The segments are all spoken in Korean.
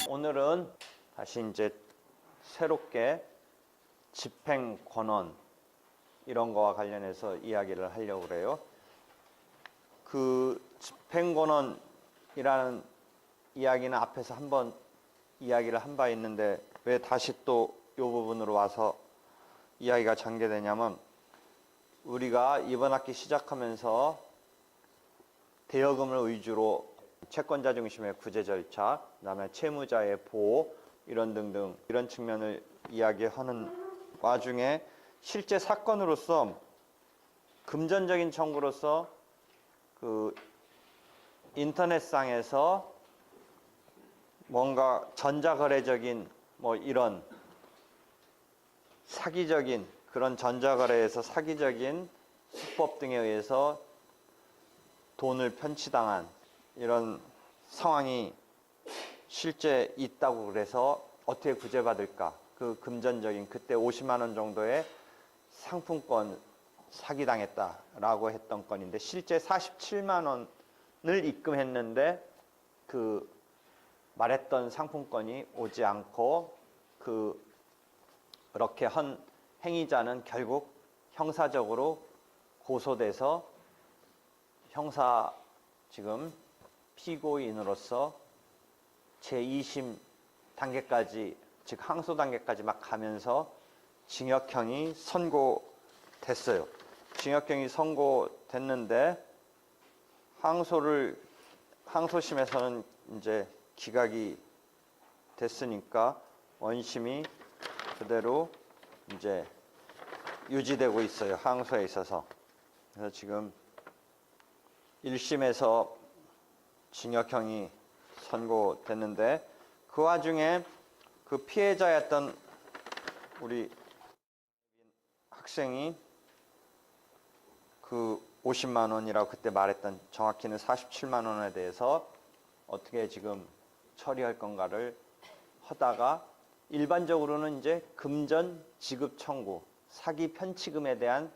오늘은 다시 이제 새롭게 집행권원 이런 거와 관련해서 이야기를 하려고 그래요. 그 집행권원이라는 이야기는 앞에서 한번 이야기를 한 바 있는데 왜 다시 또 이 부분으로 와서 이야기가 전개되냐면, 우리가 이번 학기 시작하면서 대여금을 위주로 채권자 중심의 구제 절차, 그다음에 채무자의 보호 이런 등등 이런 측면을 이야기하는 와중에 실제 사건으로서 금전적인 청구로서 그 인터넷상에서 뭔가 전자거래적인 뭐 이런 사기적인 그런 전자거래에서 사기적인 수법 등에 의해서 돈을 편취당한 이런 상황이 실제 있다고 그래서 어떻게 구제받을까? 그 금전적인 그때 50만 원 정도의 상품권 사기당했다라고 했던 건인데 실제 47만 원을 입금했는데 그 말했던 상품권이 오지 않고 그렇게 한 행위자는 결국 형사적으로 고소돼서 형사 지금 피고인으로서 제2심 단계까지, 즉 항소 단계까지 막 가면서 징역형이 선고됐어요. 징역형이 선고됐는데 항소심에서는 이제 기각이 됐으니까 원심이 그대로 이제 유지되고 있어요. 항소에 있어서. 그래서 지금 1심에서 징역형이 선고됐는데 그 와중에 그 피해자였던 우리 학생이 그 50만 원이라고 그때 말했던 정확히는 47만 원에 대해서 어떻게 지금 처리할 건가를 하다가 일반적으로는 이제 금전 지급 청구, 사기 편취금에 대한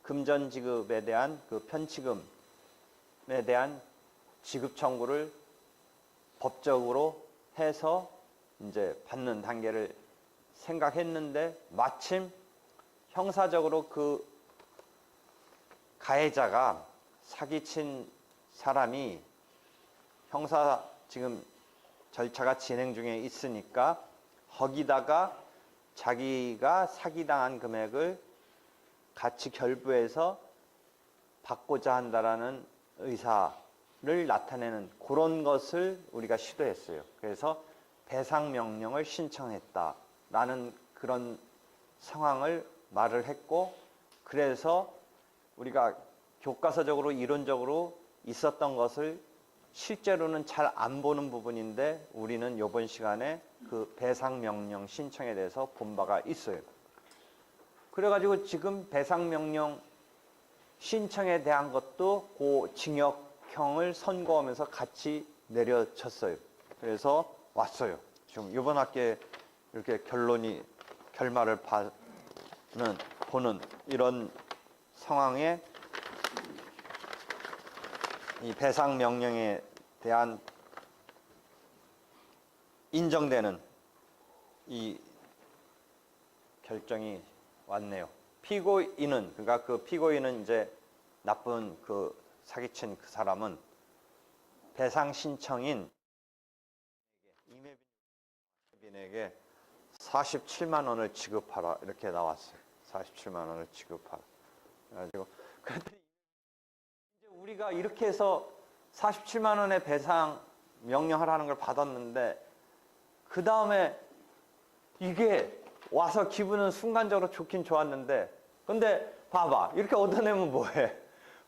금전 지급에 대한 그 편취금에 대한 지급 청구를 법적으로 해서 이제 받는 단계를 생각했는데 마침 형사적으로 그 가해자가 사기친 사람이 형사 지금 절차가 진행 중에 있으니까 거기다가 자기가 사기당한 금액을 같이 결부해서 받고자 한다라는 의사를 나타내는 그런 것을 우리가 시도했어요. 그래서 배상명령을 신청했다라는 그런 상황을 말을 했고, 그래서 우리가 교과서적으로 이론적으로 있었던 것을 실제로는 잘 안 보는 부분인데 우리는 이번 시간에 그 배상명령 신청에 대해서 본 바가 있어요. 그래가지고 지금 배상명령 신청에 대한 것도 그 징역형을 선고하면서 같이 내려쳤어요. 그래서 왔어요. 지금 이번 학기에 이렇게 결말을 보는 이런 상황에 이 배상명령에 대한 인정되는 이 결정이 왔네요. 피고인은, 그러니까 그 피고인은 이제 나쁜 그 사기친 그 사람은 배상 신청인 이매빈에게 47만 원을 지급하라 이렇게 나왔어요. 47만 원을 지급하라. 그래가지고 그랬더니 이제 우리가 이렇게 해서 47만 원의 배상 명령하라는 걸 받았는데 그 다음에 이게 와서 기분은 순간적으로 좋긴 좋았는데, 근데 봐봐, 이렇게 얻어내면 뭐해?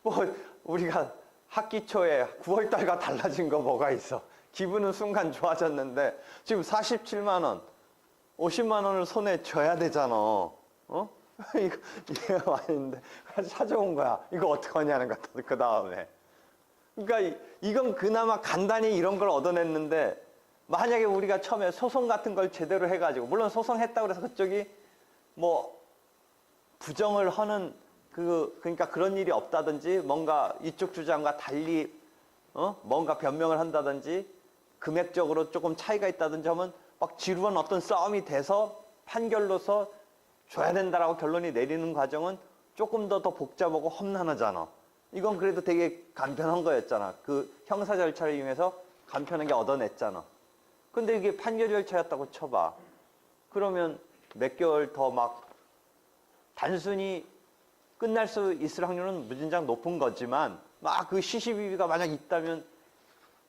뭐 우리가 학기 초에 9월 달과 달라진 거 뭐가 있어? 기분은 순간 좋아졌는데 지금 47만 원, 50만 원을 손에 쥐어야 되잖아. 어? 이거 아닌데 찾아온 거야. 이거 어떡하냐는 거야. 그 다음에. 그러니까 이건 그나마 간단히 이런 걸 얻어냈는데, 만약에 우리가 처음에 소송 같은 걸 제대로 해가지고, 물론 소송했다고 해서 그쪽이 뭐 부정을 하는 그러니까 그런 일이 없다든지 뭔가 이쪽 주장과 달리 뭔가 변명을 한다든지 금액적으로 조금 차이가 있다든지 하면 막 지루한 어떤 싸움이 돼서 판결로서 줘야 된다라고 결론이 내리는 과정은 조금 더 복잡하고 험난하잖아. 이건 그래도 되게 간편한 거였잖아. 그 형사 절차를 이용해서 간편하게 얻어냈잖아. 근데 이게 판결 절차였다고 쳐봐. 그러면 몇 개월 더 막 단순히 끝날 수 있을 확률은 무진장 높은 거지만 막 그 시시비비가 만약 있다면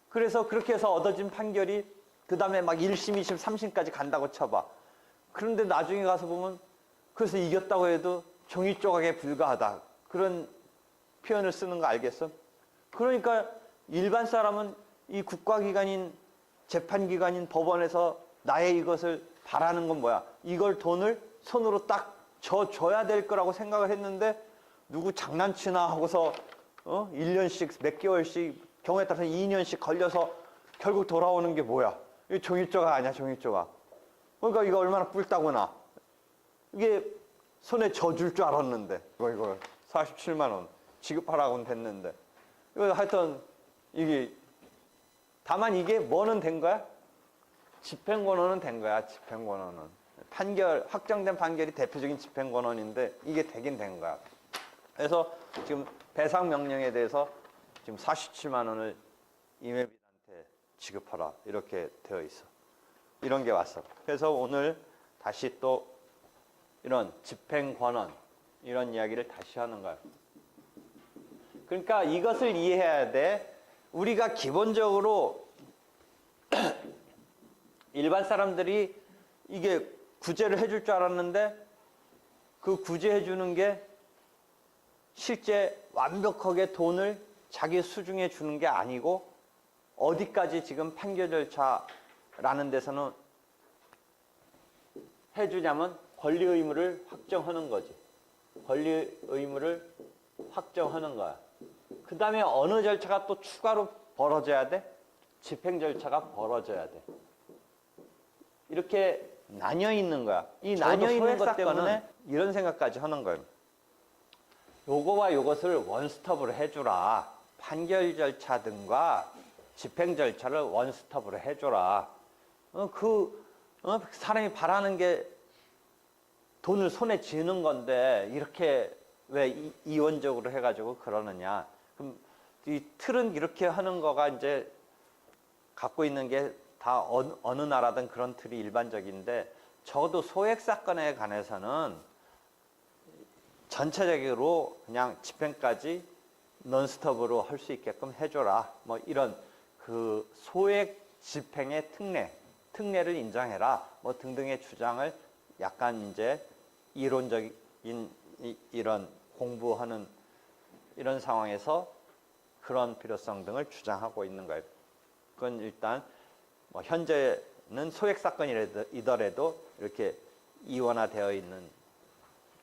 그래서 그렇게 해서 얻어진 판결이 그 다음에 막 1심, 2심, 3심까지 간다고 쳐봐. 그런데 나중에 가서 보면 그래서 이겼다고 해도 종이 조각에 불과하다. 그런 표현을 쓰는 거 알겠어? 그러니까 일반 사람은 이 국가기관인 재판기관인 법원에서 나의 이것을 바라는 건 뭐야? 이걸 돈을 손으로 딱 줘야 될 거라고 생각을 했는데 누구 장난치나 하고서 1년씩 몇 개월씩 경우에 따라서 2년씩 걸려서 결국 돌아오는 게 뭐야? 이게 종이조각 아니야, 종이조각. 그러니까 이거 얼마나 뿔따구나. 이게 손에 져줄 줄 알았는데 이거 47만 원 지급하라고는 됐는데 이거 하여튼 이게 다만 이게 뭐는 된 거야? 집행권원은 된 거야. 집행권원은 판결 확정된 판결이 대표적인 집행권원인데 이게 되긴 된 거야. 그래서 지금 배상 명령에 대해서 지금 47만 원을 임혜빈한테 지급하라 이렇게 되어 있어. 이런 게 왔어. 그래서 오늘 다시 또 이런 집행권원 이런 이야기를 다시 하는 거야. 그러니까 이것을 이해해야 돼. 우리가 기본적으로 일반 사람들이 이게 구제를 해줄 줄 알았는데 그 구제해 주는 게 실제 완벽하게 돈을 자기 수중에 주는 게 아니고 어디까지 지금 판결 절차라는 데서는 해주냐면 권리 의무를 확정하는 거지. 권리 의무를 확정하는 거야. 그 다음에 어느 절차가 또 추가로 벌어져야 돼? 집행 절차가 벌어져야 돼. 이렇게 나뉘어 있는 거야. 이 나뉘어 있는 것 때문에 이런 생각까지 하는 거예요. 요거와 요것을 원스톱으로 해주라. 판결 절차 등과 집행 절차를 원스톱으로 해줘라. 사람이 바라는 게 돈을 손에 쥐는 건데 이렇게 왜 이원적으로 해가지고 그러느냐. 그럼 이 틀은 이렇게 하는 거가 이제 갖고 있는 게 다 어느 나라든 그런 틀이 일반적인데 적어도 소액 사건에 관해서는 전체적으로 그냥 집행까지 논스톱으로 할 수 있게끔 해줘라. 뭐 이런 그 소액 집행의 특례를 인정해라. 뭐 등등의 주장을 약간 이제 이론적인 이런 공부하는 이런 상황에서 그런 필요성 등을 주장하고 있는 거예요. 그건 일단 뭐 현재는 소액 사건이더라도 이렇게 이원화되어 있는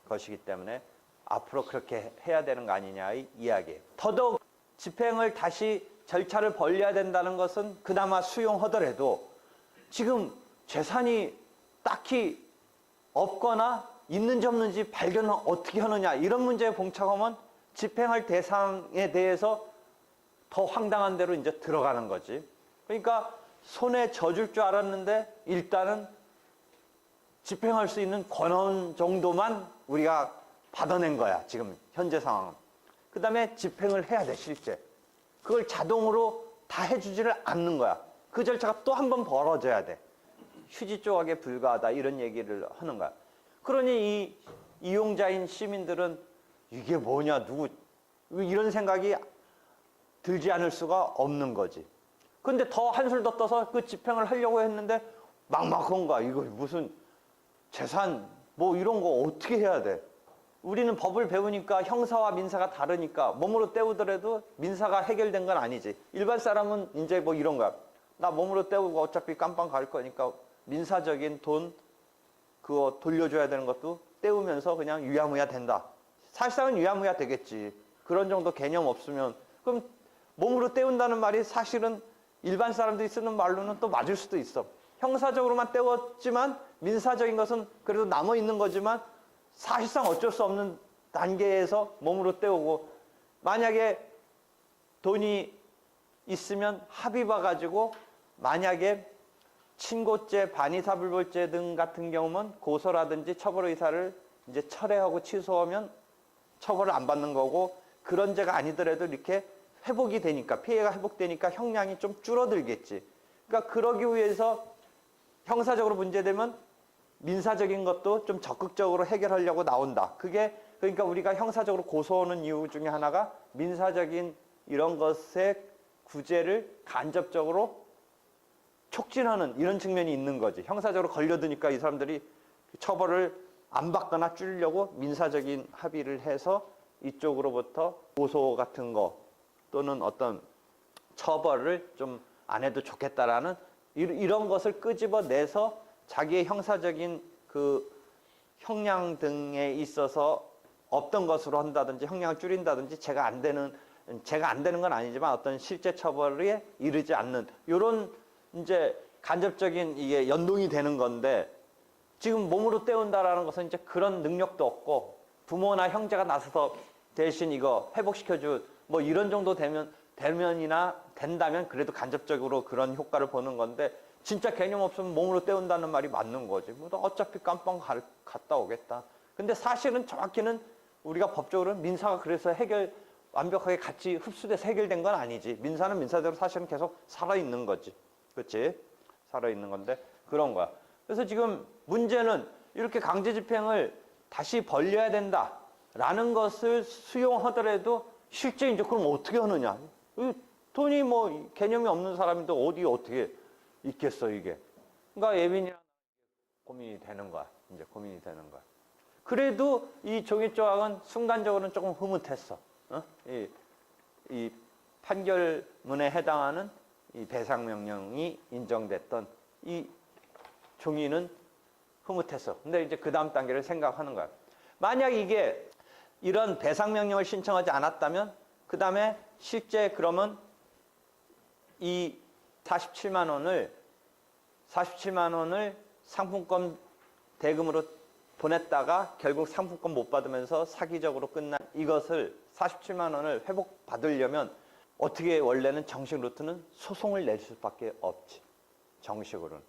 것이기 때문에 앞으로 그렇게 해야 되는 거 아니냐의 이야기예요. 더더욱 집행을 다시 절차를 벌려야 된다는 것은 그나마 수용하더라도 지금 재산이 딱히 없거나 있는지 없는지 발견을 어떻게 하느냐 이런 문제에 봉착하면 집행할 대상에 대해서 더 황당한 대로 이제 들어가는 거지. 그러니까 손에 져줄 줄 알았는데 일단은 집행할 수 있는 권한 정도만 우리가 받아낸 거야. 지금 현재 상황은. 그 다음에 집행을 해야 돼. 실제. 그걸 자동으로 다 해주지를 않는 거야. 그 절차가 또 한 번 벌어져야 돼. 휴지 조각에 불과하다 이런 얘기를 하는 거야. 그러니 이 이용자인 시민들은 이게 뭐냐 누구 이런 생각이 들지 않을 수가 없는 거지. 근데 더 한술 더 떠서 그 집행을 하려고 했는데 막막한 거야. 이거 무슨 재산 뭐 이런 거 어떻게 해야 돼? 우리는 법을 배우니까 형사와 민사가 다르니까 몸으로 때우더라도 민사가 해결된 건 아니지. 일반 사람은 이제 뭐 이런 거야. 나 몸으로 때우고 어차피 깜빵 갈 거니까 민사적인 돈 그거 돌려줘야 되는 것도 때우면서 그냥 유야무야 된다. 사실상은 유야무야 되겠지. 그런 정도 개념 없으면 그럼 몸으로 때운다는 말이 사실은 일반 사람들이 쓰는 말로는 또 맞을 수도 있어. 형사적으로만 때웠지만 민사적인 것은 그래도 남아있는 거지만 사실상 어쩔 수 없는 단계에서 몸으로 때우고, 만약에 돈이 있으면 합의 봐가지고 만약에 친고죄, 반의사불벌죄 등 같은 경우는 고소라든지 처벌 의사를 이제 철회하고 취소하면 처벌을 안 받는 거고, 그런 죄가 아니더라도 이렇게 회복이 되니까, 피해가 회복되니까 형량이 좀 줄어들겠지. 그러니까 그러기 위해서 형사적으로 문제되면 민사적인 것도 좀 적극적으로 해결하려고 나온다. 그게 그러니까 우리가 형사적으로 고소하는 이유 중에 하나가 민사적인 이런 것의 구제를 간접적으로 촉진하는 이런 측면이 있는 거지. 형사적으로 걸려드니까 이 사람들이 처벌을 안 받거나 줄이려고 민사적인 합의를 해서 이쪽으로부터 고소 같은 거 또는 어떤 처벌을 좀 안 해도 좋겠다라는 이런 것을 끄집어내서 자기의 형사적인 그 형량 등에 있어서 없던 것으로 한다든지 형량을 줄인다든지 제가 안 되는 건 아니지만 어떤 실제 처벌에 이르지 않는 이런 이제 간접적인 이게 연동이 되는 건데, 지금 몸으로 때운다라는 것은 이제 그런 능력도 없고 부모나 형제가 나서서 대신 이거 회복시켜줄 뭐 이런 정도 되면이나 된다면 그래도 간접적으로 그런 효과를 보는 건데, 진짜 개념 없으면 몸으로 때운다는 말이 맞는 거지. 뭐 어차피 깜빵 갔다 오겠다. 근데 사실은 정확히는 우리가 법적으로는 민사가 그래서 완벽하게 같이 흡수돼서 해결된 건 아니지. 민사는 민사대로 사실은 계속 살아있는 거지. 그렇지? 살아있는 건데 그런 거야. 그래서 지금 문제는 이렇게 강제 집행을 다시 벌려야 된다라는 것을 수용하더라도 실제 이제 그럼 어떻게 하느냐? 돈이 뭐 개념이 없는 사람인데 어디 어떻게 있겠어 이게. 그러니까 예빈이랑 고민이 되는 거야. 이제 고민이 되는 거야. 그래도 이 종이조항은 순간적으로는 조금 흐뭇했어. 이 판결문에 해당하는 이 배상명령이 인정됐던 이 종이는 흐뭇했어. 근데 이제 그 다음 단계를 생각하는 거야. 만약 이게 이런 배상명령을 신청하지 않았다면 그 다음에 실제 그러면 이 47만 원을 상품권 대금으로 보냈다가 결국 상품권 못 받으면서 사기적으로 끝난 이것을 47만 원을 회복받으려면 어떻게 원래는 정식 루트는 소송을 낼 수밖에 없지. 정식으로는.